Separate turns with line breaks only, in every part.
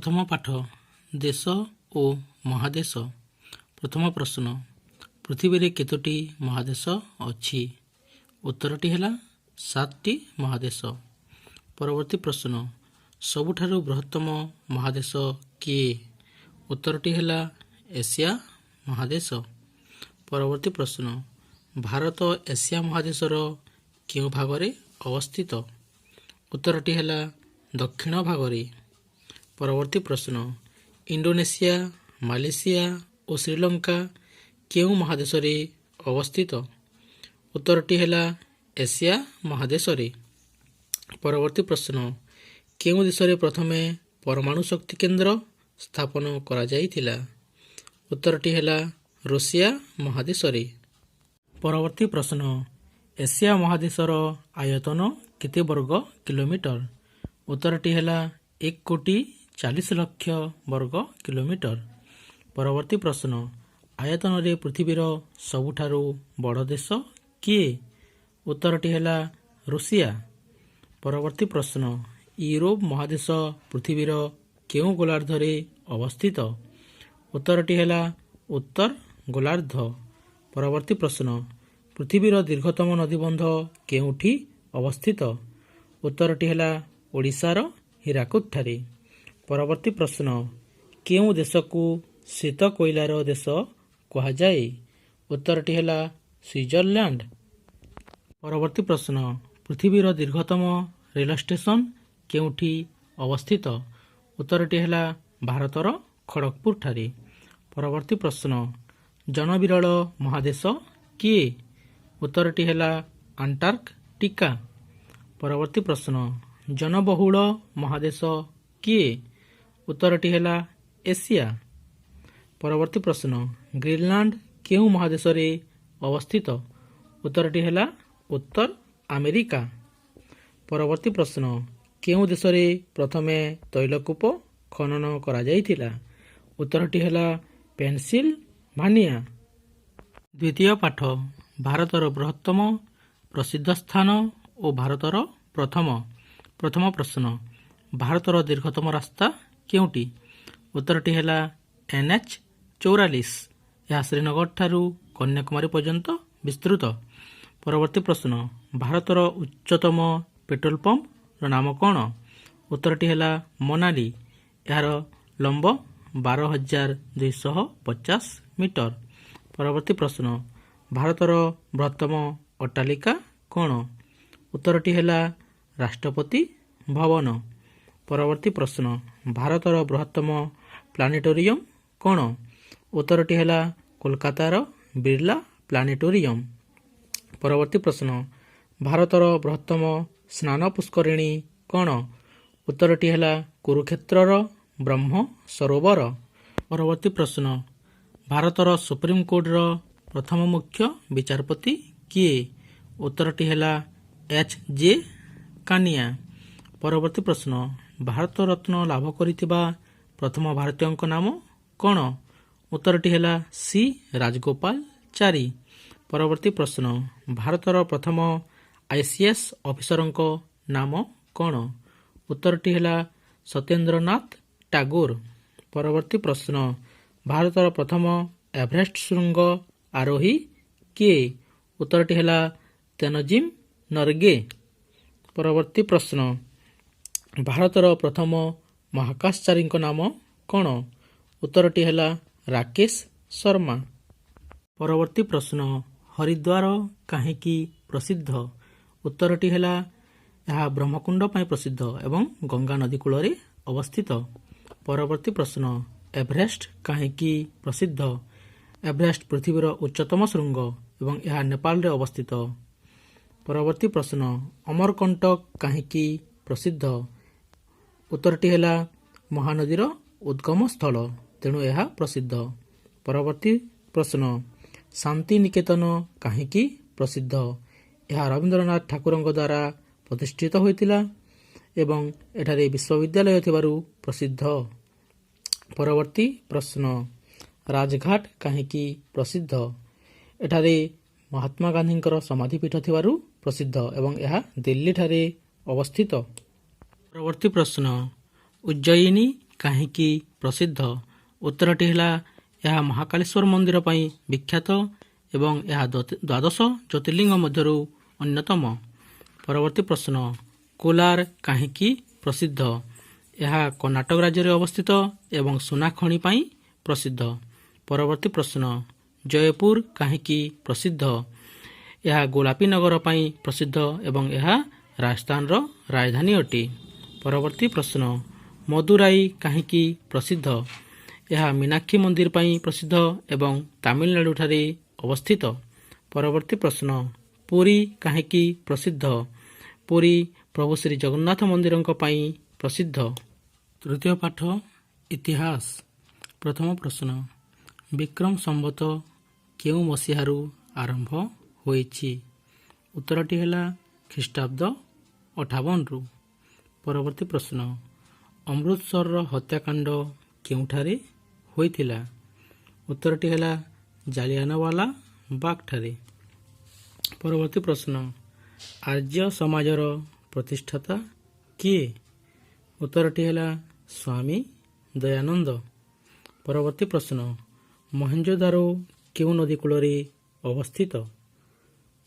ପ୍ରଥମ ପାଠ ଦେଶ ଓ ମହାଦେଶ। ପ୍ରଥମ ପ୍ରଶ୍ନ, ପୃଥିବୀରେ କେତୋଟି ମହାଦେଶ ଅଛି? ଉତ୍ତରଟି ହେଲା 7ଟି ମହାଦେଶ। ପରବର୍ତ୍ତୀ ପ୍ରଶ୍ନ, ସବୁଠାରୁ ବୃହତ୍ତମ ମହାଦେଶ କିଏ? ଉତ୍ତରଟି ହେଲା ଏସିଆ ମହାଦେଶ। ପରବର୍ତ୍ତୀ ପ୍ରଶ୍ନ, ଭାରତ ଏସିଆ ମହାଦେଶର କେଉଁ ଭାଗରେ ଅବସ୍ଥିତ? ଉତ୍ତରଟି ହେଲା ଦକ୍ଷିଣ ଭାଗରେ। ପରବର୍ତ୍ତୀ ପ୍ରଶ୍ନ, ଇଣ୍ଡୋନେସିଆ, ମାଲେସିଆ ଓ ଶ୍ରୀଲଙ୍କା କେଉଁ ମହାଦେଶରେ ଅବସ୍ଥିତ? ଉତ୍ତରଟି ହେଲା ଏସିଆ ମହାଦେଶରେ। ପରବର୍ତ୍ତୀ ପ୍ରଶ୍ନ, କେଉଁ ଦେଶରେ ପ୍ରଥମେ ପରମାଣୁ ଶକ୍ତି କେନ୍ଦ୍ର ସ୍ଥାପନ କରାଯାଇଥିଲା? ଉତ୍ତରଟି ହେଲା ରୁଷିଆ ମହାଦେଶରେ। ପରବର୍ତ୍ତୀ ପ୍ରଶ୍ନ, ଏସିଆ ମହାଦେଶର ଆୟତନ କେତେ ବର୍ଗ କିଲୋମିଟର? ଉତ୍ତରଟି ହେଲା 1,40,00,000 ବର୍ଗ କିଲୋମିଟର। ପରବର୍ତ୍ତୀ ପ୍ରଶ୍ନ, ଆୟତନରେ ପୃଥିବୀର ସବୁଠାରୁ ବଡ଼ ଦେଶ କିଏ? ଉତ୍ତରଟି ହେଲା ରୁଷିଆ। ପରବର୍ତ୍ତୀ ପ୍ରଶ୍ନ, ୟୁରୋପ ମହାଦେଶ ପୃଥିବୀର କେଉଁ ଗୋଲାର୍ଦ୍ଧରେ ଅବସ୍ଥିତ? ଉତ୍ତରଟି ହେଲା ଉତ୍ତର ଗୋଲାର୍ଦ୍ଧ। ପରବର୍ତ୍ତୀ ପ୍ରଶ୍ନ, ପୃଥିବୀର ଦୀର୍ଘତମ ନଦୀବନ୍ଧ କେଉଁଠି ଅବସ୍ଥିତ? ଉତ୍ତରଟି ହେଲା ଓଡ଼ିଶାର ହୀରାକୁଦଠାରେ। ପରବର୍ତ୍ତୀ ପ୍ରଶ୍ନ, କେଉଁ ଦେଶକୁ ଶ୍ଵେତ କୋଇଲାର ଦେଶ କୁହାଯାଏ? ଉତ୍ତରଟି ହେଲା ସୁଇଜରଲ୍ୟାଣ୍ଡ। ପରବର୍ତ୍ତୀ ପ୍ରଶ୍ନ, ପୃଥିବୀର ଦୀର୍ଘତମ ରେଳ ଷ୍ଟେସନ କେଉଁଠି ଅବସ୍ଥିତ? ଉତ୍ତରଟି ହେଲା ଭାରତର ଖଡ଼ଗପୁରଠାରେ। ପରବର୍ତ୍ତୀ ପ୍ରଶ୍ନ, ଜନବିରଳ ମହାଦେଶ କିଏ? ଉତ୍ତରଟି ହେଲା ଆଣ୍ଟାର୍କଟିକା। ପରବର୍ତ୍ତୀ ପ୍ରଶ୍ନ, ଜନବହୁଳ ମହାଦେଶ କିଏ? ଉତ୍ତରଟି ହେଲା ଏସିଆ। ପରବର୍ତ୍ତୀ ପ୍ରଶ୍ନ, ଗ୍ରୀନଲାଣ୍ଡ କେଉଁ ମହାଦେଶରେ ଅବସ୍ଥିତ? ଉତ୍ତରଟି ହେଲା ଉତ୍ତର ଆମେରିକା। ପରବର୍ତ୍ତୀ ପ୍ରଶ୍ନ, କେଉଁ ଦେଶରେ ପ୍ରଥମେ ତୈଳକୂପ ଖନନ କରାଯାଇଥିଲା? ଉତ୍ତରଟି ହେଲା ପେନସିଲଭାନିଆ। ଦ୍ୱିତୀୟ ପାଠ, ଭାରତର ବୃହତ୍ତମ ପ୍ରସିଦ୍ଧ ସ୍ଥାନ ଓ ଭାରତର ପ୍ରଥମ ପ୍ରଶ୍ନ, ଭାରତର ଦୀର୍ଘତମ ରାସ୍ତା କେଉଁଟି? ଉତ୍ତରଟି ହେଲା NH-44। ଏହା ଶ୍ରୀନଗରଠାରୁ କନ୍ୟାକୁମାରୀ ପର୍ଯ୍ୟନ୍ତ ବିସ୍ତୃତ। ପରବର୍ତ୍ତୀ ପ୍ରଶ୍ନ, ଭାରତର ଉଚ୍ଚତମ ପେଟ୍ରୋଲ ପମ୍ପର ନାମ କ'ଣ? ଉତ୍ତରଟି ହେଲା ମନାଲି। ଏହାର ଲମ୍ବ 12,250 ମିଟର। ପରବର୍ତ୍ତୀ ପ୍ରଶ୍ନ, ଭାରତର ବୃହତ୍ତମ ଅଟ୍ଟାଳିକା କ'ଣ? ଉତ୍ତରଟି ହେଲା ରାଷ୍ଟ୍ରପତି ଭବନ। ପରବର୍ତ୍ତୀ ପ୍ରଶ୍ନ, ଭାରତର ବୃହତ୍ତମ ପ୍ଲାନେଟୋରିୟମ କ'ଣ? ଉତ୍ତରଟି ହେଲା କୋଲକାତାର ବିର୍ଲା ପ୍ଲାନେଟୋରିୟମ। ପରବର୍ତ୍ତୀ ପ୍ରଶ୍ନ, ଭାରତର ବୃହତ୍ତମ ସ୍ନାନ ପୁଷ୍କରିଣୀ କ'ଣ? ଉତ୍ତରଟି ହେଲା କୁରୁକ୍ଷେତ୍ରର ବ୍ରହ୍ମ ସରୋବର। ପରବର୍ତ୍ତୀ ପ୍ରଶ୍ନ, ଭାରତର ସୁପ୍ରିମକୋର୍ଟର ପ୍ରଥମ ମୁଖ୍ୟ ବିଚାରପତି କିଏ? ଉତ୍ତରଟି ହେଲା H.J. କାନିଆ। ପରବର୍ତ୍ତୀ ପ୍ରଶ୍ନ, ଭାରତ ରତ୍ନ ଲାଭ କରିଥିବା ପ୍ରଥମ ଭାରତୀୟଙ୍କ ନାମ କ'ଣ? ଉତ୍ତରଟି ହେଲା C. ରାଜଗୋପାଳଚାରୀ। ପରବର୍ତ୍ତୀ ପ୍ରଶ୍ନ, ଭାରତର ପ୍ରଥମ ICS ଅଫିସରଙ୍କ ନାମ କ'ଣ? ଉତ୍ତରଟି ହେଲା ସତ୍ୟେନ୍ଦ୍ରନାଥ ଟାଗୋର। ପରବର୍ତ୍ତୀ ପ୍ରଶ୍ନ, ଭାରତର ପ୍ରଥମ ଏଭରେଷ୍ଟ ଶୃଙ୍ଗ ଆରୋହୀ କିଏ? ଉତ୍ତରଟି ହେଲା ତେନଜିଂ ନର୍ଗେ। ପରବର୍ତ୍ତୀ ପ୍ରଶ୍ନ, ଭାରତର ପ୍ରଥମ ମହାକାଶଚାରୀଙ୍କ ନାମ କ'ଣ? ଉତ୍ତରଟି ହେଲା ରାକେଶ ଶର୍ମା। ପରବର୍ତ୍ତୀ ପ୍ରଶ୍ନ, ହରିଦ୍ୱାର କାହିଁକି ପ୍ରସିଦ୍ଧ? ଉତ୍ତରଟି ହେଲା ଏହା ବ୍ରହ୍ମକୁଣ୍ଡ ପାଇଁ ପ୍ରସିଦ୍ଧ ଏବଂ ଗଙ୍ଗା ନଦୀ କୂଳରେ ଅବସ୍ଥିତ। ପରବର୍ତ୍ତୀ ପ୍ରଶ୍ନ, ଏଭରେଷ୍ଟ କାହିଁକି ପ୍ରସିଦ୍ଧ? ଏଭରେଷ୍ଟ ପୃଥିବୀର ଉଚ୍ଚତମ ଶୃଙ୍ଗ ଏବଂ ଏହା ନେପାଳରେ ଅବସ୍ଥିତ। ପରବର୍ତ୍ତୀ ପ୍ରଶ୍ନ, ଅମରକଣ୍ଟକ କାହିଁକି ପ୍ରସିଦ୍ଧ? ଉତ୍ତରଟି ହେଲା ମହାନଦୀର ଉଦ୍ଗମ ସ୍ଥଳ, ତେଣୁ ଏହା ପ୍ରସିଦ୍ଧ। ପରବର୍ତ୍ତୀ ପ୍ରଶ୍ନ, ଶାନ୍ତିନିକେତନ କାହିଁକି ପ୍ରସିଦ୍ଧ? ଏହା ରବୀନ୍ଦ୍ରନାଥ ଠାକୁରଙ୍କ ଦ୍ୱାରା ପ୍ରତିଷ୍ଠିତ ହୋଇଥିଲା ଏବଂ ଏଠାରେ ବିଶ୍ୱବିଦ୍ୟାଳୟ ଥିବାରୁ ପ୍ରସିଦ୍ଧ। ପରବର୍ତ୍ତୀ ପ୍ରଶ୍ନ, ରାଜଘାଟ କାହିଁକି ପ୍ରସିଦ୍ଧ? ଏଠାରେ ମହାତ୍ମା ଗାନ୍ଧୀଙ୍କର ସମାଧିପୀଠ ଥିବାରୁ ପ୍ରସିଦ୍ଧ ଏବଂ ଏହା ଦିଲ୍ଲୀଠାରେ ଅବସ୍ଥିତ। ପରବର୍ତ୍ତୀ ପ୍ରଶ୍ନ, ଉଜ୍ଜୟିନୀ କାହିଁକି ପ୍ରସିଦ୍ଧ? ଉତ୍ତରଟି ହେଲା ଏହା ମହାକାଳେଶ୍ୱର ମନ୍ଦିର ପାଇଁ ବିଖ୍ୟାତ ଏବଂ ଏହା ଦ୍ୱାଦଶ ଜ୍ୟୋତିର୍ଲିଙ୍ଗ ମଧ୍ୟରୁ ଅନ୍ୟତମ। ପରବର୍ତ୍ତୀ ପ୍ରଶ୍ନ, କୋଲାର କାହିଁକି ପ୍ରସିଦ୍ଧ? ଏହା କର୍ଣ୍ଣାଟକ ରାଜ୍ୟରେ ଅବସ୍ଥିତ ଏବଂ ସୁନା ଖଣି ପାଇଁ ପ୍ରସିଦ୍ଧ। ପରବର୍ତ୍ତୀ ପ୍ରଶ୍ନ, ଜୟପୁର କାହିଁକି ପ୍ରସିଦ୍ଧ? ଏହା ଗୋଲାପୀ ନଗର ପାଇଁ ପ୍ରସିଦ୍ଧ ଏବଂ ଏହା ରାଜସ୍ଥାନର ରାଜଧାନୀ ଅଟେ। ପରବର୍ତ୍ତୀ ପ୍ରଶ୍ନ, ମଦୁରାଇ କାହିଁକି ପ୍ରସିଦ୍ଧ? ଏହା ମୀନାକ୍ଷୀ ମନ୍ଦିର ପାଇଁ ପ୍ରସିଦ୍ଧ ଏବଂ ତାମିଲନାଡୁଠାରେ ଅବସ୍ଥିତ। ପରବର୍ତ୍ତୀ ପ୍ରଶ୍ନ, ପୁରୀ କାହିଁକି ପ୍ରସିଦ୍ଧ? ପୁରୀ ପ୍ରଭୁ ଶ୍ରୀ ଜଗନ୍ନାଥ ମନ୍ଦିରଙ୍କ ପାଇଁ ପ୍ରସିଦ୍ଧ। ତୃତୀୟ ପାଠ ଇତିହାସ। ପ୍ରଥମ ପ୍ରଶ୍ନ, ବିକ୍ରମ ସମ୍ବତ କେଉଁ ମସିହାରୁ ଆରମ୍ଭ ହୋଇଛି? ଉତ୍ତରଟି ହେଲା ଖ୍ରୀଷ୍ଟାବ୍ଦ 58ରୁ। ପରବର୍ତ୍ତୀ ପ୍ରଶ୍ନ, ଅମୃତସରର ହତ୍ୟାକାଣ୍ଡ କେଉଁଠାରେ ହୋଇଥିଲା? ଉତ୍ତରଟି ହେଲା ଜାଲିଆନାୱାଲା ବାଗଠାରେ। ପରବର୍ତ୍ତୀ ପ୍ରଶ୍ନ, ଆର୍ଯ୍ୟ ସମାଜର ପ୍ରତିଷ୍ଠାତା କିଏ? ଉତ୍ତରଟି ହେଲା ସ୍ୱାମୀ ଦୟାନନ୍ଦ। ପରବର୍ତ୍ତୀ ପ୍ରଶ୍ନ, ମହେଞ୍ଜୋଦାରୋ କେଉଁ ନଦୀ କୂଳରେ ଅବସ୍ଥିତ?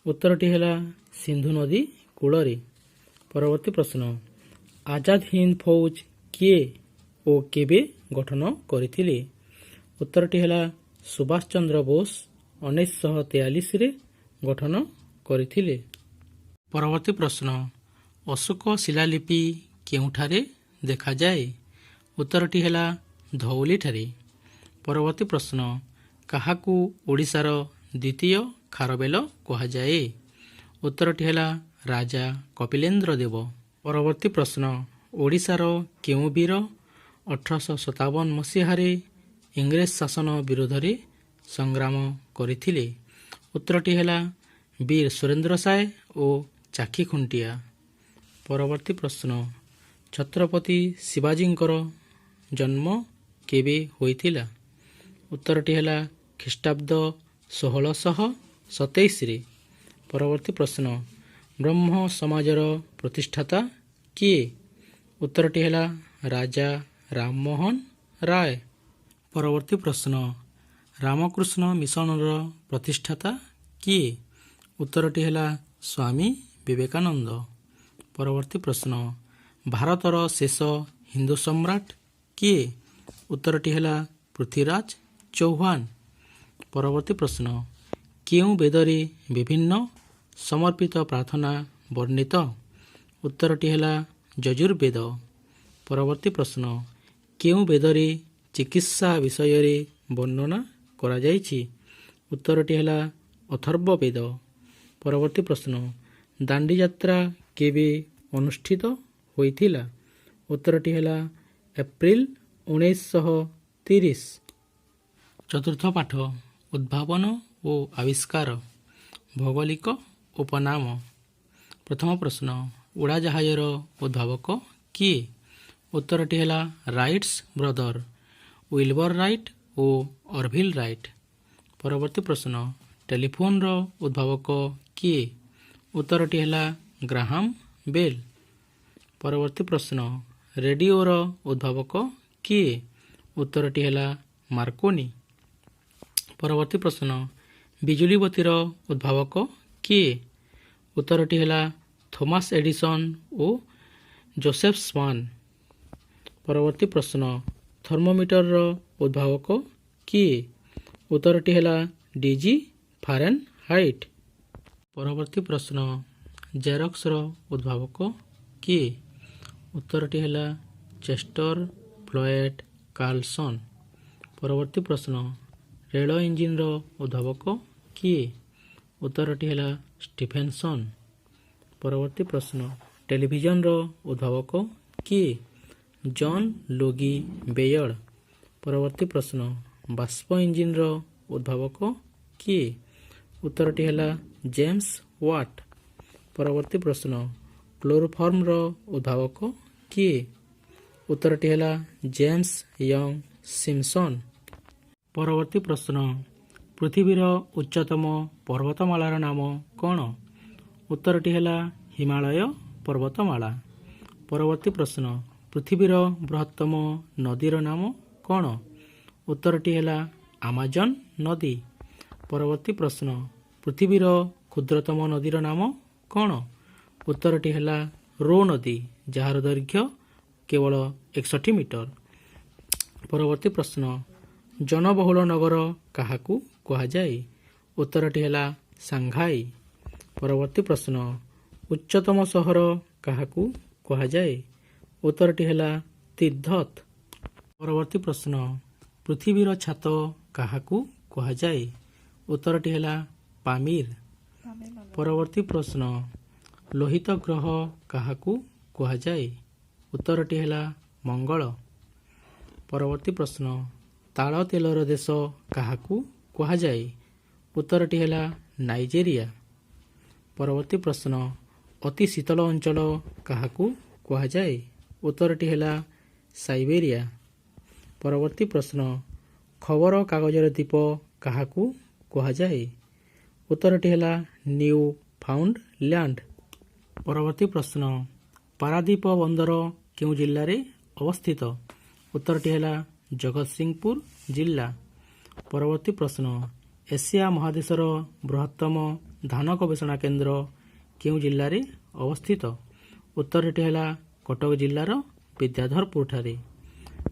ଉତ୍ତରଟି ହେଲା ସିନ୍ଧୁ ନଦୀ କୂଳରେ। ପରବର୍ତ୍ତୀ ପ୍ରଶ୍ନ, ଆଜାଦ ହିନ୍ଦ ଫୌଜ କିଏ ଓ କେବେ ଗଠନ କରିଥିଲେ? ଉତ୍ତରଟି ହେଲା ସୁଭାଷ ଚନ୍ଦ୍ର ବୋଷ 1943ରେ ଗଠନ କରିଥିଲେ। ପରବର୍ତ୍ତୀ ପ୍ରଶ୍ନ, ଅଶୋକ ଶିଳାଲିପି କେଉଁଠାରେ ଦେଖାଯାଏ? ଉତ୍ତରଟି ହେଲା ଧଉଲିଠାରେ। ପରବର୍ତ୍ତୀ ପ୍ରଶ୍ନ, କାହାକୁ ଓଡ଼ିଶାର ଦ୍ୱିତୀୟ ଖାରବେଳ କୁହାଯାଏ? ଉତ୍ତରଟି ହେଲା ରାଜା କପିଳେନ୍ଦ୍ର ଦେବ। ପରବର୍ତ୍ତୀ ପ୍ରଶ୍ନ, ଓଡ଼ିଶାର କେଉଁ ବୀର 1857 ମସିହାରେ ଇଂରେଜ ଶାସନ ବିରୋଧରେ ସଂଗ୍ରାମ କରିଥିଲେ? ଉତ୍ତରଟି ହେଲା ବୀର ସୁରେନ୍ଦ୍ର ସାଏ ଓ ଚାଖି ଖୁଣ୍ଟିଆ। ପରବର୍ତ୍ତୀ ପ୍ରଶ୍ନ, ଛତ୍ରପତି ଶିବାଜୀଙ୍କର ଜନ୍ମ କେବେ ହୋଇଥିଲା? ଉତ୍ତରଟି ହେଲା ଖ୍ରୀଷ୍ଟାବ୍ଦ 1627ରେ। ପରବର୍ତ୍ତୀ ପ୍ରଶ୍ନ, ବ୍ରହ୍ମ ସମାଜର ପ୍ରତିଷ୍ଠାତା କିଏ? ଉତ୍ତରଟି ହେଲା ରାଜା ରାମମୋହନ ରାୟ। ପରବର୍ତ୍ତୀ ପ୍ରଶ୍ନ, ରାମକୃଷ୍ଣ ମିଶନର ପ୍ରତିଷ୍ଠାତା କିଏ? ଉତ୍ତରଟି ହେଲା ସ୍ୱାମୀ ବିବେକାନନ୍ଦ। ପରବର୍ତ୍ତୀ ପ୍ରଶ୍ନ, ଭାରତର ଶେଷ ହିନ୍ଦୁ ସମ୍ରାଟ କିଏ? ଉତ୍ତରଟି ହେଲା ପୃଥ୍ୱୀରାଜ ଚୌହାନ। ପରବର୍ତ୍ତୀ ପ୍ରଶ୍ନ, କେଉଁ ବେଦରେ ବିଭିନ୍ନ ସମର୍ପିତ ପ୍ରାର୍ଥନା ବର୍ଣ୍ଣିତ? ଉତ୍ତରଟି ହେଲା ଯଜୁର୍ବେଦ। ପରବର୍ତ୍ତୀ ପ୍ରଶ୍ନ, କେଉଁ ବେଦରେ ଚିକିତ୍ସା ବିଷୟରେ ବର୍ଣ୍ଣନା କରାଯାଇଛି? ଉତ୍ତରଟି ହେଲା ଅଥର୍ବବେଦ। ପରବର୍ତ୍ତୀ ପ୍ରଶ୍ନ, ଦାଣ୍ଡିଯାତ୍ରା କେବେ ଅନୁଷ୍ଠିତ ହୋଇଥିଲା? ଉତ୍ତରଟି ହେଲା ଏପ୍ରିଲ 1930। ଚତୁର୍ଥ ପାଠ ଉଦ୍ଭାବନ ଓ ଆବିଷ୍କାର। ଭୌଗୋଳିକ ଉପନାମ। ପ୍ରଥମ ପ୍ରଶ୍ନ, ଉଡ଼ାଜାହାଜର ଉଦ୍ଭାବକ କିଏ? ଉତ୍ତରଟି ହେଲା ରାଇଟ୍ସ ବ୍ରଦର, ୱିଲବର ରାଇଟ୍ ଓ ଅରଭିଲ ରାଇଟ୍। ପରବର୍ତ୍ତୀ ପ୍ରଶ୍ନ, ଟେଲିଫୋନର ଉଦ୍ଭାବକ କିଏ? ଉତ୍ତରଟି ହେଲା ଗ୍ରାହାମ ବେଲ। ପରବର୍ତ୍ତୀ ପ୍ରଶ୍ନ, ରେଡ଼ିଓର ଉଦ୍ଭାବକ କିଏ? ଉତ୍ତରଟି ହେଲା ମାର୍କୋନି। ପରବର୍ତ୍ତୀ ପ୍ରଶ୍ନ, ବିଜୁଳି ବତୀର ଉଦ୍ଭାବକ କିଏ? ଉତ୍ତରଟି ହେଲା ଥୋମାସ ଏଡିସନ ଓ ଜୋସେଫ ସ୍ୱାନ। ପରବର୍ତ୍ତୀ ପ୍ରଶ୍ନ, ଥର୍ମୋମିଟରର ଉଦ୍ଭାବକ କିଏ? ଉତ୍ତରଟି ହେଲା ଡିଜି ଫାରେନହାଇଟ୍। ପରବର୍ତ୍ତୀ ପ୍ରଶ୍ନ, ଜେରକ୍ସର ଉଦ୍ଭାବକ କିଏ? ଉତ୍ତରଟି ହେଲା ଚେଷ୍ଟର ଫ୍ଲୋଏଡ କାର୍ଲସନ। ପରବର୍ତ୍ତୀ ପ୍ରଶ୍ନ, ରେଳ ଇଞ୍ଜିନର ଉଦ୍ଭାବକ କିଏ? ଉତ୍ତରଟି ହେଲା ଷ୍ଟିଫେନସନ। ପରବର୍ତ୍ତୀ ପ୍ରଶ୍ନ, ଟେଲିଭିଜନର ଉଦ୍ଭାବକ କିଏ? ଜନ ଲୋଗି ବେୟର୍ଡ। ପରବର୍ତ୍ତୀ ପ୍ରଶ୍ନ, ବାଷ୍ପ ଇଞ୍ଜିନର ଉଦ୍ଭାବକ କିଏ? ଉତ୍ତରଟି ହେଲା ଜେମ୍ସ ୱାଟ। ପରବର୍ତ୍ତୀ ପ୍ରଶ୍ନ, କ୍ଲୋରୋଫର୍ମର ଉଦ୍ଭାବକ କିଏ? ଉତ୍ତରଟି ହେଲା ଜେମ୍ସ ୟଙ୍ଗ ସିମ୍ପସନ। ପରବର୍ତ୍ତୀ ପ୍ରଶ୍ନ, ପୃଥିବୀର ଉଚ୍ଚତମ ପର୍ବତମାଳାର ନାମ କ'ଣ? ଉତ୍ତରଟି ହେଲା ହିମାଳୟ ପର୍ବତମାଳା। ପରବର୍ତ୍ତୀ ପ୍ରଶ୍ନ, ପୃଥିବୀର ବୃହତ୍ତମ ନଦୀର ନାମ କ'ଣ? ଉତ୍ତରଟି ହେଲା ଆମାଜନ ନଦୀ। ପରବର୍ତ୍ତୀ ପ୍ରଶ୍ନ, ପୃଥିବୀର କ୍ଷୁଦ୍ରତମ ନଦୀର ନାମ କ'ଣ? ଉତ୍ତରଟି ହେଲା ରୋ ନଦୀ, ଯାହାର ଦୈର୍ଘ୍ୟ କେବଳ 61 ମିଟର। ପରବର୍ତ୍ତୀ ପ୍ରଶ୍ନ, ଜନବହୁଳ ନଗର କାହାକୁ କୁହାଯାଏ? ଉତ୍ତରଟି ହେଲା ସାଂଘାଇ। ପରବର୍ତ୍ତୀ ପ୍ରଶ୍ନ, ଉଚ୍ଚତମ ସହର କାହାକୁ କୁହାଯାଏ? ଉତ୍ତରଟି ହେଲା ତିବ୍ଦତ। ପରବର୍ତ୍ତୀ ପ୍ରଶ୍ନ, ପୃଥିବୀର ଛାତ କାହାକୁ କୁହାଯାଏ? ଉତ୍ତରଟି ହେଲା ପାମିର। ପରବର୍ତ୍ତୀ ପ୍ରଶ୍ନ, ଲୋହିତ ଗ୍ରହ କାହାକୁ କୁହାଯାଏ? ଉତ୍ତରଟି ହେଲା ମଙ୍ଗଳ। ପରବର୍ତ୍ତୀ ପ୍ରଶ୍ନ, ତାଳ ତେଲର ଦେଶ କାହାକୁ କୁହାଯାଏ? ଉତ୍ତରଟି ହେଲା ନାଇଜେରିଆ। ପରବର୍ତ୍ତୀ ପ୍ରଶ୍ନ, ଅତି ଶୀତଳ ଅଞ୍ଚଳ କାହାକୁ କୁହାଯାଏ? ଉତ୍ତରଟି ହେଲା ସାଇବେରିଆ। ପରବର୍ତ୍ତୀ ପ୍ରଶ୍ନ, ଖବର କାଗଜର ଦ୍ୱୀପ କାହାକୁ କୁହାଯାଏ? ଉତ୍ତରଟି ହେଲା ନ୍ୟୁ ଫାଉଣ୍ଡଲ୍ୟାଣ୍ଡ। ପରବର୍ତ୍ତୀ ପ୍ରଶ୍ନ, ପାରାଦୀପ ବନ୍ଦର କେଉଁ ଜିଲ୍ଲାରେ ଅବସ୍ଥିତ? ଉତ୍ତରଟି ହେଲା ଜଗତସିଂହପୁର ଜିଲ୍ଲା। ପରବର୍ତ୍ତୀ ପ୍ରଶ୍ନ, ଏସିଆ ମହାଦେଶର ବୃହତ୍ତମ ଧାନ ଗବେଷଣା କେନ୍ଦ୍ର କେଉଁ ଜିଲ୍ଲାରେ ଅବସ୍ଥିତ? ଉତ୍ତରଟି ହେଲା କଟକ ଜିଲ୍ଲାର ବିଦ୍ୟାଧରପୁରଠାରେ।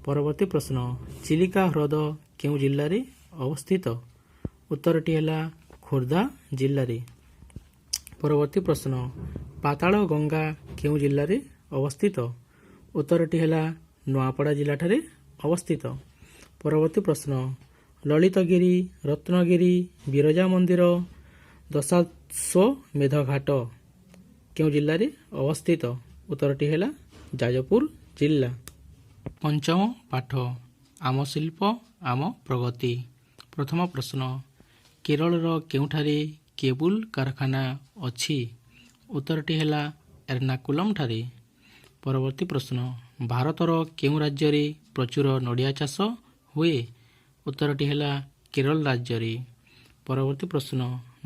ପରବର୍ତ୍ତୀ ପ୍ରଶ୍ନ, ଚିଲିକା ହ୍ରଦ କେଉଁ ଜିଲ୍ଲାରେ ଅବସ୍ଥିତ? ଉତ୍ତରଟି ହେଲା ଖୋର୍ଦ୍ଧା ଜିଲ୍ଲାରେ। ପରବର୍ତ୍ତୀ ପ୍ରଶ୍ନ, ପାତାଳ ଗଙ୍ଗା କେଉଁ ଜିଲ୍ଲାରେ ଅବସ୍ଥିତ? ଉତ୍ତରଟି ହେଲା ନୂଆପଡ଼ା ଜିଲ୍ଲାଠାରେ ଅବସ୍ଥିତ। ପରବର୍ତ୍ତୀ ପ୍ରଶ୍ନ, ଲଳିତଗିରି, ରତ୍ନଗିରି, ବିରଜା ମନ୍ଦିର, ଦଶାଶ୍ୱମେଧ ଘାଟ କେଉଁ ଜିଲ୍ଲାରେ ଅବସ୍ଥିତ? ଉତ୍ତରଟି ହେଲା ଯାଜପୁର ଜିଲ୍ଲା। ପଞ୍ଚମ ପାଠ, ଆମ ଶିଳ୍ପ ଆମ ପ୍ରଗତି। ପ୍ରଥମ ପ୍ରଶ୍ନ, କେରଳର କେଉଁଠାରେ କେବୁଲ କାରଖାନା ଅଛି? ଉତ୍ତରଟି ହେଲା ଏର୍ଣ୍ଣାକୁଲମ ଠାରେ। ପରବର୍ତ୍ତୀ ପ୍ରଶ୍ନ, ଭାରତର କେଉଁ ରାଜ୍ୟରେ ପ୍ରଚୁର ନଡ଼ିଆ ଚାଷ ହୁଏ? ଉତ୍ତରଟି ହେଲା କେରଳ ରାଜ୍ୟରେ। ପରବର୍ତ୍ତୀ ପ୍ରଶ୍ନ,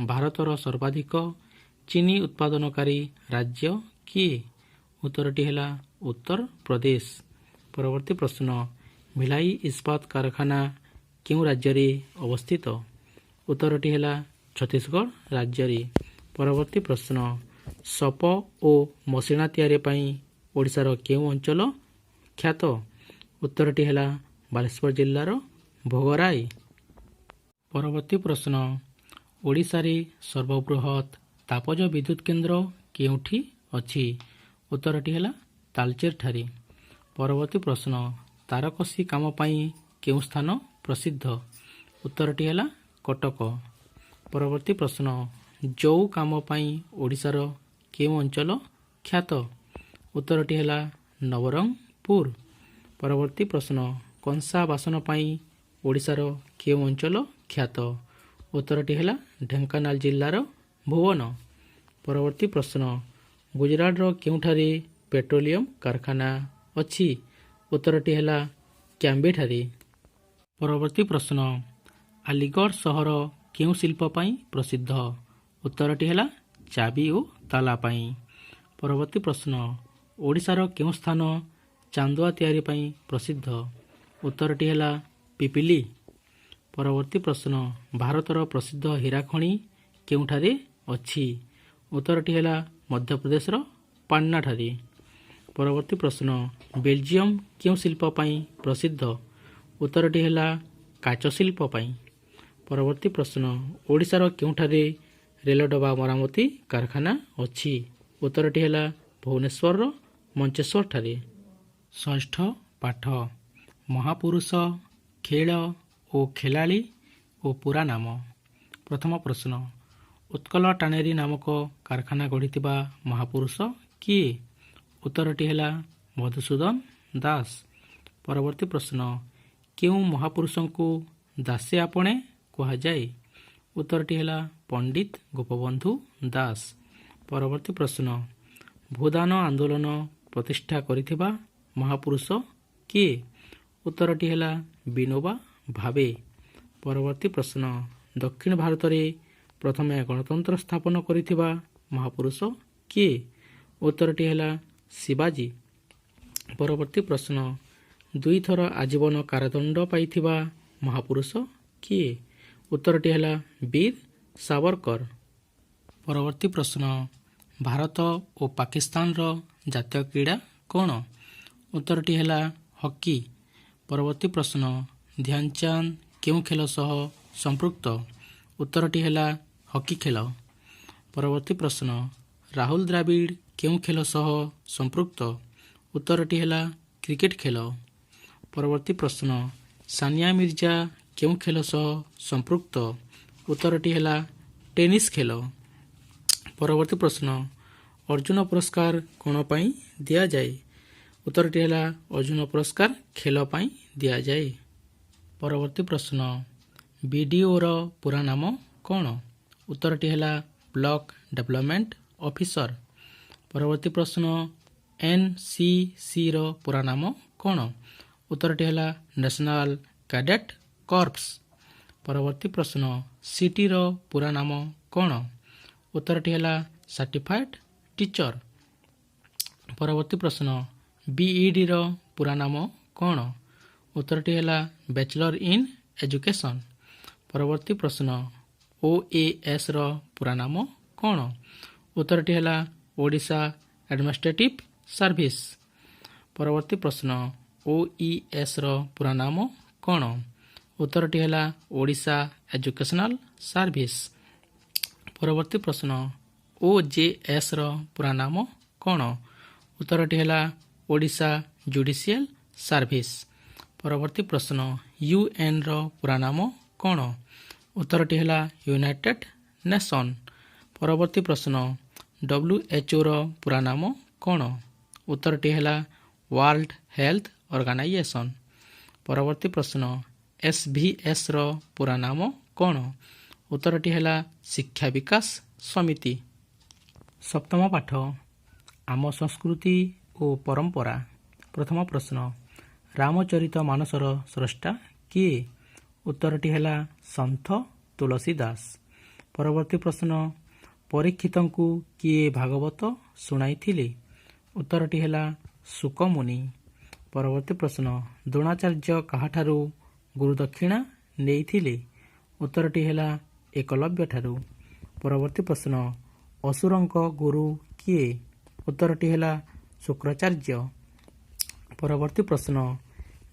ଭାରତର ସର୍ବାଧିକ ଚିନି ଉତ୍ପାଦନକାରୀ ରାଜ୍ୟ କିଏ? ଉତ୍ତରଟି ହେଲା ଉତ୍ତରପ୍ରଦେଶ। ପରବର୍ତ୍ତୀ ପ୍ରଶ୍ନ, ଭିଲାଇ ଇସ୍ପାତ କାରଖାନା କେଉଁ ରାଜ୍ୟରେ ଅବସ୍ଥିତ? ଉତ୍ତରଟି ହେଲା ଛତିଶଗଡ଼ ରାଜ୍ୟରେ। ପରବର୍ତ୍ତୀ ପ୍ରଶ୍ନ, ସପ ଓ ମସିଣା ତିଆରି ପାଇଁ ଓଡ଼ିଶାର କେଉଁ ଅଞ୍ଚଳ ଖ୍ୟାତ? ଉତ୍ତରଟି ହେଲା ବାଲେଶ୍ୱର ଜିଲ୍ଲାର ଭୋଗରାଇ। ପରବର୍ତ୍ତୀ ପ୍ରଶ୍ନ, ଓଡ଼ିଶାରେ ସର୍ବବୃହତ ତାପଜ ବିଦ୍ୟୁତ କେନ୍ଦ୍ର କେଉଁଠି ଅଛି? ଉତ୍ତରଟି ହେଲା ତାଳଚେରଠାରେ। ପରବର୍ତ୍ତୀ ପ୍ରଶ୍ନ, ତାରକସି କାମ ପାଇଁ କେଉଁ ସ୍ଥାନ ପ୍ରସିଦ୍ଧ? ଉତ୍ତରଟି ହେଲା କଟକ। ପରବର୍ତ୍ତୀ ପ୍ରଶ୍ନ, ଜଉ କାମ ପାଇଁ ଓଡ଼ିଶାର କେଉଁ ଅଞ୍ଚଳ ଖ୍ୟାତ? ଉତ୍ତରଟି ହେଲା ନବରଙ୍ଗପୁର। ପରବର୍ତ୍ତୀ ପ୍ରଶ୍ନ, କଂସା ବାସନ ପାଇଁ ଓଡ଼ିଶାର କେଉଁ ଅଞ୍ଚଳ ଖ୍ୟାତ? ଉତ୍ତରଟି ହେଲା ଢେଙ୍କାନାଳ ଜିଲ୍ଲାର ଭୁବନ। ପରବର୍ତ୍ତୀ ପ୍ରଶ୍ନ, ଗୁଜରାଟର କେଉଁଠାରେ ପେଟ୍ରୋଲିୟମ କାରଖାନା ଅଛି? ଉତ୍ତରଟି ହେଲା କ୍ୟାମ୍ବେଠାରେ। ପରବର୍ତ୍ତୀ ପ୍ରଶ୍ନ, ଆଲିଗଡ଼ ସହର କେଉଁ ଶିଳ୍ପ ପାଇଁ ପ୍ରସିଦ୍ଧ? ଉତ୍ତରଟି ହେଲା ଚାବି ଓ ତାଲା ପାଇଁ। ପରବର୍ତ୍ତୀ ପ୍ରଶ୍ନ, ଓଡ଼ିଶାର କେଉଁ ସ୍ଥାନ ଚାନ୍ଦୁଆ ତିଆରି ପାଇଁ ପ୍ରସିଦ୍ଧ? ଉତ୍ତରଟି ହେଲା ପିପିଲି। ପରବର୍ତ୍ତୀ ପ୍ରଶ୍ନ, ଭାରତର ପ୍ରସିଦ୍ଧ ହୀରା ଖଣି କେଉଁଠାରେ ଅଛି? ଉତ୍ତରଟି ହେଲା ମଧ୍ୟପ୍ରଦେଶର ପାଟନାଠାରେ। ପରବର୍ତ୍ତୀ ପ୍ରଶ୍ନ, ବେଲଜିୟମ କେଉଁ ଶିଳ୍ପ ପାଇଁ ପ୍ରସିଦ୍ଧ? ଉତ୍ତରଟି ହେଲା କାଚ ଶିଳ୍ପ ପାଇଁ। ପରବର୍ତ୍ତୀ ପ୍ରଶ୍ନ, ଓଡ଼ିଶାର କେଉଁଠାରେ ରେଳ ଡବା ମରାମତି କାରଖାନା ଅଛି? ଉତ୍ତରଟି ହେଲା ଭୁବନେଶ୍ୱରର ମଞ୍ଚେଶ୍ୱରଠାରେ। ଷଷ୍ଠ ପାଠ, ମହାପୁରୁଷ, ଖେଳ ଓ ଖେଳାଳି ଓ ପୁରା ନାମ। ପ୍ରଥମ ପ୍ରଶ୍ନ, ଉତ୍କଳ ଟାନେରୀ ନାମକ କାରଖାନା ଗଢ଼ିଥିବା ମହାପୁରୁଷ କିଏ? ଉତ୍ତରଟି ହେଲା ମଧୁସୂଦନ ଦାସ। ପରବର୍ତ୍ତୀ ପ୍ରଶ୍ନ, କେଉଁ ମହାପୁରୁଷଙ୍କୁ ଦାସେ ଆପଣେ କୁହାଯାଏ? ଉତ୍ତରଟି ହେଲା ପଣ୍ଡିତ ଗୋପବନ୍ଧୁ ଦାସ। ପରବର୍ତ୍ତୀ ପ୍ରଶ୍ନ, ଭୂଦାନ ଆନ୍ଦୋଳନ ପ୍ରତିଷ୍ଠା କରିଥିବା ମହାପୁରୁଷ କିଏ? ଉତ୍ତରଟି ହେଲା ବିନୋବା ଭାବେ। ପରବର୍ତ୍ତୀ ପ୍ରଶ୍ନ, ଦକ୍ଷିଣ ଭାରତରେ ପ୍ରଥମେ ଗଣତନ୍ତ୍ର ସ୍ଥାପନ କରିଥିବା ମହାପୁରୁଷ କିଏ? ଉତ୍ତରଟି ହେଲା ଶିବାଜୀ। ପରବର୍ତ୍ତୀ ପ୍ରଶ୍ନ ଦୁଇଥର ଆଜୀବନ କାରାଦଣ୍ଡ ପାଇଥିବା ମହାପୁରୁଷ କିଏ? ଉତ୍ତରଟି ହେଲା ବୀର ସାବରକର। ପରବର୍ତ୍ତୀ ପ୍ରଶ୍ନ ଭାରତ ଓ ପାକିସ୍ତାନର ଜାତୀୟ କ୍ରୀଡ଼ା କ'ଣ? ଉତ୍ତରଟି ହେଲା ହକି। ପରବର୍ତ୍ତୀ ପ୍ରଶ୍ନ ଧ୍ୟାନଚାନ୍ଦ କେଉଁ ଖେଳ ସହ ସମ୍ପୃକ୍ତ? ଉତ୍ତରଟି ହେଲା ହକି ଖେଳ। ପରବର୍ତ୍ତୀ ପ୍ରଶ୍ନ ରାହୁଲ ଦ୍ରାବିଡ଼ କେଉଁ ଖେଳ ସହ ସମ୍ପୃକ୍ତ? ଉତ୍ତରଟି ହେଲା କ୍ରିକେଟ ଖେଳ। ପରବର୍ତ୍ତୀ ପ୍ରଶ୍ନ ସାନିଆ ମିର୍ଜା କେଉଁ ଖେଳ ସହ ସମ୍ପୃକ୍ତ? ଉତ୍ତରଟି ହେଲା ଟେନିସ୍ ଖେଳ। ପରବର୍ତ୍ତୀ ପ୍ରଶ୍ନ ଅର୍ଜୁନ ପୁରସ୍କାର କ'ଣ ପାଇଁ ଦିଆଯାଏ? ଉତ୍ତରଟି ହେଲା ଅର୍ଜୁନ ପୁରସ୍କାର ଖେଳ ପାଇଁ ଦିଆଯାଏ। ପରବର୍ତ୍ତୀ ପ୍ରଶ୍ନ ବିଡିଓର ପୁରା ନାମ କ'ଣ? ଉତ୍ତରଟି ହେଲା ବ୍ଲକ ଡେଭଲପମେଣ୍ଟ ଅଫିସର। ପରବର୍ତ୍ତୀ ପ୍ରଶ୍ନ ଏନ୍ସିସିର ପୁରା ନାମ କ'ଣ? ଉତ୍ତରଟି ହେଲା ନ୍ୟାସନାଲ କ୍ୟାଡେଟ୍ କର୍ପସ। ପରବର୍ତ୍ତୀ ପ୍ରଶ୍ନ ସିଟିର ପୁରା ନାମ କ'ଣ? ଉତ୍ତରଟି ହେଲା ସାର୍ଟିଫାଏଡ୍ ଟିଚର। ପରବର୍ତ୍ତୀ ପ୍ରଶ୍ନ ବିଇଡିର ପୁରା ନାମ କ'ଣ? ଉତ୍ତରଟି ହେଲା ବ୍ୟାଚଲର ଇନ୍ ଏଜୁକେସନ୍। ପରବର୍ତ୍ତୀ ପ୍ରଶ୍ନ ଓଏଏସ୍ର ପୁରା ନାମ କ'ଣ? ଉତ୍ତରଟି ହେଲା ଓଡ଼ିଶା ଆଡମିନିଷ୍ଟ୍ରେଟିଭ୍ ସର୍ଭିସ। ପରବର୍ତ୍ତୀ ପ୍ରଶ୍ନ ଓଇଏସ୍ର ପୁରା ନାମ କ'ଣ? ଉତ୍ତରଟି ହେଲା ଓଡ଼ିଶା ଏଜୁକେସନାଲ ସର୍ଭିସ। ପରବର୍ତ୍ତୀ ପ୍ରଶ୍ନ ଓଜେଏସ୍ର ପୁରା ନାମ କ'ଣ? ଉତ୍ତରଟି ହେଲା ଓଡ଼ିଶା ଜୁଡ଼ିସିଆଲ ସର୍ଭିସ। ପରବର୍ତ୍ତୀ ପ୍ରଶ୍ନ ୟୁଏନ୍ର ପୁରା ନାମ କ'ଣ? ଉତ୍ତରଟି ହେଲା ୟୁନାଇଟେଡ୍ ନେସନ୍। ପରବର୍ତ୍ତୀ ପ୍ରଶ୍ନ ଡବ୍ଲ୍ୟୁଏଚ୍ଓର ପୁରା ନାମ କ'ଣ? ଉତ୍ତରଟି ହେଲା ୱାର୍ଲଡ ହେଲ୍ଥ ଅର୍ଗାନାଇଜେସନ୍। ପରବର୍ତ୍ତୀ ପ୍ରଶ୍ନ ଏସ୍ଭିଏସ୍ର ପୁରା ନାମ କ'ଣ? ଉତ୍ତରଟି ହେଲା ଶିକ୍ଷା ବିକାଶ ସମିତି। ସପ୍ତମ ପାଠ ଆମ ସଂସ୍କୃତି ଓ ପରମ୍ପରା। ପ୍ରଥମ ପ୍ରଶ୍ନ ରାମଚରିତ ମାନସର ସ୍ରଷ୍ଟା କିଏ? ଉତ୍ତରଟି ହେଲା ସନ୍ଥ ତୁଳସୀ ଦାସ। ପରବର୍ତ୍ତୀ ପ୍ରଶ୍ନ ପରୀକ୍ଷିତଙ୍କୁ କିଏ ଭାଗବତ ଶୁଣାଇଥିଲେ? ଉତ୍ତରଟି ହେଲା ଶୁକମୁନି। ପରବର୍ତ୍ତୀ ପ୍ରଶ୍ନ ଦ୍ରୋଣାଚାର୍ଯ୍ୟ କାହାଠାରୁ ଗୁରୁଦକ୍ଷିଣା ନେଇଥିଲେ? ଉତ୍ତରଟି ହେଲା ଏକଲବ୍ୟଠାରୁ। ପରବର୍ତ୍ତୀ ପ୍ରଶ୍ନ ଅସୁରଙ୍କ ଗୁରୁ କିଏ? ଉତ୍ତରଟି ହେଲା ଶୁକ୍ରାଚାର୍ଯ୍ୟ। ପରବର୍ତ୍ତୀ ପ୍ରଶ୍ନ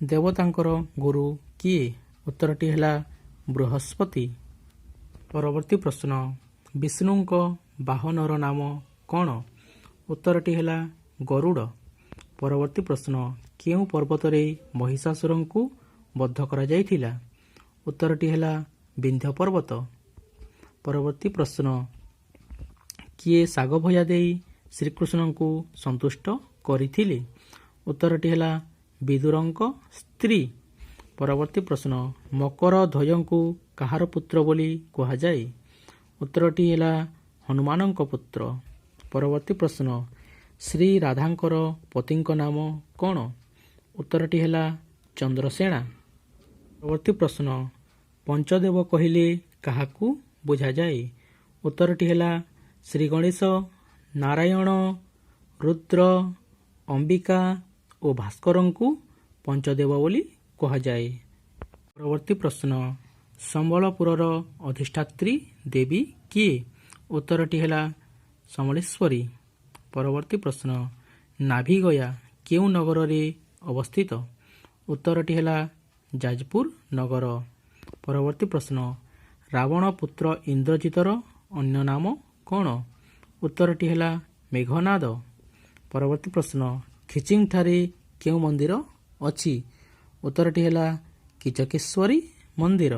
ଦେବତାଙ୍କର ଗୁରୁ କିଏ? ଉତ୍ତରଟି ହେଲା ବୃହସ୍ପତି। ପରବର୍ତ୍ତୀ ପ୍ରଶ୍ନ ବିଷ୍ଣୁଙ୍କ ବାହନର ନାମ କ'ଣ? ଉତ୍ତରଟି ହେଲା ଗରୁଡ଼। ପରବର୍ତ୍ତୀ ପ୍ରଶ୍ନ କେଉଁ ପର୍ବତରେ ମହିଷାସୁରଙ୍କୁ ବଧ କରାଯାଇଥିଲା? ଉତ୍ତରଟି ହେଲା ବିନ୍ଧ୍ୟ ପର୍ବତ। ପରବର୍ତ୍ତୀ ପ୍ରଶ୍ନ କିଏ ଶାଗ ଭଜା ଦେଇ ଶ୍ରୀକୃଷ୍ଣଙ୍କୁ ସନ୍ତୁଷ୍ଟ କରିଥିଲେ? ଉତ୍ତରଟି ହେଲା ବିଦୁରଙ୍କ ସ୍ତ୍ରୀ। ପରବର୍ତ୍ତୀ ପ୍ରଶ୍ନ ମକର ଧ୍ୱଜଙ୍କୁ କାହାର ପୁତ୍ର ବୋଲି କୁହାଯାଏ? ଉତ୍ତରଟି ହେଲା ହନୁମାନଙ୍କ ପୁତ୍ର। ପରବର୍ତ୍ତୀ ପ୍ରଶ୍ନ ଶ୍ରୀ ରାଧାଙ୍କର ପତିଙ୍କ ନାମ କ'ଣ? ଉତ୍ତରଟି ହେଲା ଚନ୍ଦ୍ରସେଣା। ପରବର୍ତ୍ତୀ ପ୍ରଶ୍ନ ପଞ୍ଚଦେବ କହିଲେ କାହାକୁ ବୁଝାଯାଏ? ଉତ୍ତରଟି ହେଲା ଶ୍ରୀ ଗଣେଶ, ନାରାୟଣ, ରୁଦ୍ର, ଅମ୍ବିକା ଓ ଭାସ୍କରଙ୍କୁ ପଞ୍ଚଦେବ ବୋଲି କୁହାଯାଏ। ପରବର୍ତ୍ତୀ ପ୍ରଶ୍ନ ସମ୍ବଲପୁରର ଅଧିଷ୍ଠାତ୍ରୀ ଦେବୀ କିଏ? ଉତ୍ତରଟି ହେଲା ସମଲେଶ୍ୱରୀ। ପରବର୍ତ୍ତୀ ପ୍ରଶ୍ନ ନାଭିଗୟା କେଉଁ ନଗରରେ ଅବସ୍ଥିତ? ଉତ୍ତରଟି ହେଲା ଯାଜପୁର ନଗର। ପରବର୍ତ୍ତୀ ପ୍ରଶ୍ନ ରାବଣ ପୁତ୍ର ଇନ୍ଦ୍ରଜିତର ଅନ୍ୟ ନାମ କ'ଣ? ଉତ୍ତରଟି ହେଲା ମେଘନାଦ। ପରବର୍ତ୍ତୀ ପ୍ରଶ୍ନ ଖିଚିଙ୍ଗଠାରେ କେଉଁ ମନ୍ଦିର ଅଛି? ଉତ୍ତରଟି ହେଲା କିଚକେଶ୍ୱରୀ ମନ୍ଦିର।